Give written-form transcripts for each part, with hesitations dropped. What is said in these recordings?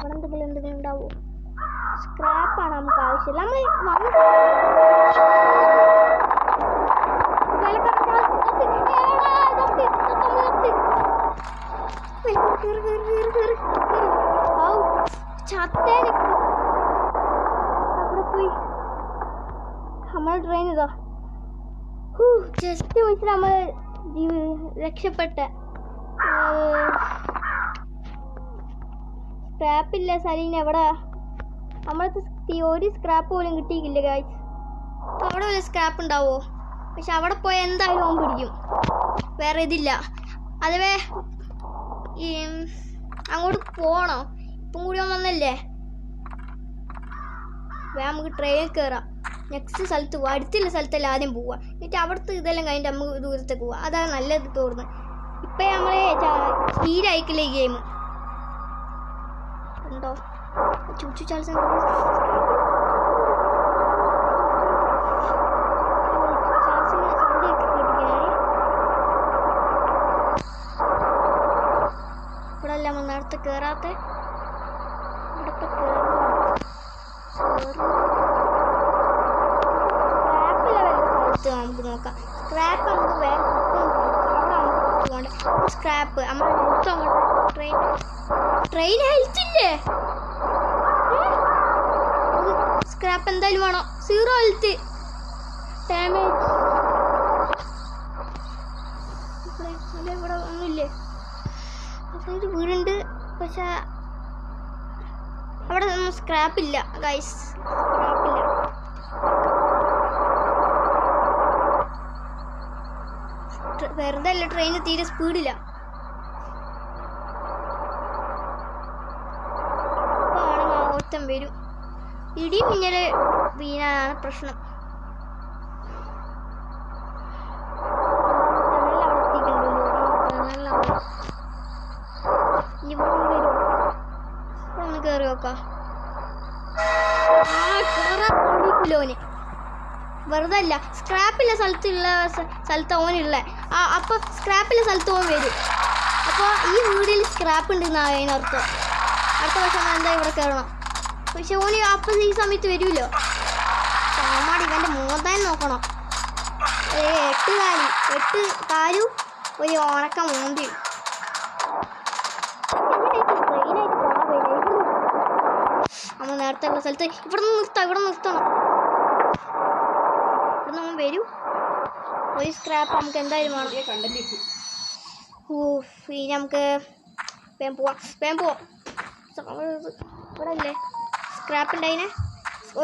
അവിടെ എന്തെങ്കിലും ഉണ്ടാവോ? സ്ക്രാപ്പാണ് നമുക്ക് ആവശ്യമില്ല. നമ്മൾ അവിടെ പോയി നമ്മളെ ട്രെയിൻ ഇതാ ജസ്റ്റ് വെച്ചിട്ട് നമ്മൾ രക്ഷപ്പെട്ട. സ്ക്രാപ്പില്ല സലീന എവിടെ? നമ്മളത്തെ ഒരു സ്ക്രാപ്പ് പോലും കിട്ടിയില്ല ഗായ്സ്. അവിടെ വല്ല സ്ക്രാപ്പ് ഉണ്ടാവോ? പക്ഷെ അവിടെ പോയാൽ എന്തായാലും ഓൻ പിടിക്കും, വേറെ ഇതില്ല. അതുവേ അങ്ങോട്ട് പോകണോ? ഇപ്പം കൂടി ഓൻ വന്നല്ലേ, നമുക്ക് ട്രെയിനിൽ കയറാം. നെക്സ്റ്റ് സ്ഥലത്ത് പോവാം, അടുത്തുള്ള സ്ഥലത്തല്ല ആദ്യം പോവുക, എന്നിട്ട് അവിടുത്തെ ഇതെല്ലാം കഴിഞ്ഞിട്ട് നമുക്ക് ദൂരത്തേക്ക് പോവാം. അതാണ് നല്ലത് തോന്നുന്നത്. ഇപ്പം നമ്മളെ സ്പീഡായിക്കില്ല ഈ ഗെയിം ഉണ്ടോ? ചൂച്ചു ചാൽസ് ഇവിടെ അല്ല നമ്മൾ നേരത്തെ കയറാത്ത. ഇവിടുത്തെ സ്ക്രാപ്പ് ലെവൽ സ്ഥലത്ത് നമുക്ക് നോക്കാം. സ്ക്രാപ്പ് നമുക്ക് വേറെ അവിടെ നമുക്ക് പോകണ്ട. സ്ക്രാപ്പ് നമ്മുടെ ഹെൽത്ത് അങ്ങോട്ട് ട്രെയിൻ ഹെൽത്ത് ഇല്ലേ? സ്ക്രാപ്പ് എന്തായാലും വേണം. 0 ഹെൽത്ത് ഡാമേജ്. ഇവിടെ ഒന്നുമില്ലേ? ഒരു വീടുണ്ട്, പക്ഷെ അവിടെ ഒന്നും സ്ക്രാപ്പില്ല ഗൈസ്, സ്ക്രാപ്പില്ല. വെറുതെ അല്ല, ട്രെയിന് തീരെ സ്പീഡില്ല. ഓട്ടം വരും. ഇടി മിന്നല് വീണാണ് പ്രശ്നം. ഒന്ന് കയറി നോക്കാം. വെറുതെ അല്ല, സ്ക്രാപ്പില്ല സ്ഥലത്ത് ഓനുള്ള. അപ്പൊ സ്ക്രാപ്പില്ല സ്ഥലത്ത് ഓൻ വരും. അപ്പോൾ ഈ വീടിൽ സ്ക്രാപ്പ് ഉണ്ടെന്നാണ് അതിനർത്ഥം. അടുത്ത വർഷം എന്താ ഇവിടെ കയറണം. പക്ഷെ ഓന് അപ്പം ഈ സമയത്ത് വരുമല്ലോ. ചാമാടി ഇവൻ്റെ മോന്താൻ നോക്കണം. 8 കാലും ഒരു ഉണക്ക മോന്തി. നമ്മൾ നേരത്തെ ഉള്ള സ്ഥലത്ത് ഇവിടെ നിർത്തണം. ഇവിടെ നിന്ന് വരൂ. ഒരു സ്ക്രാപ്പ് നമുക്ക് എന്തായാലും വേണം. ഇനി നമുക്ക് വേഗം പോവാം. ഇവിടെ അല്ലേ സ്ക്രാപ്പ് ഉണ്ടായിനെ?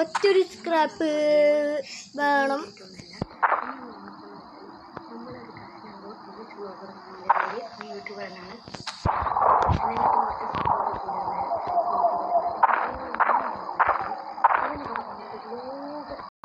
ഒറ്റൊരു സ്ക്രാപ്പ് വേണം.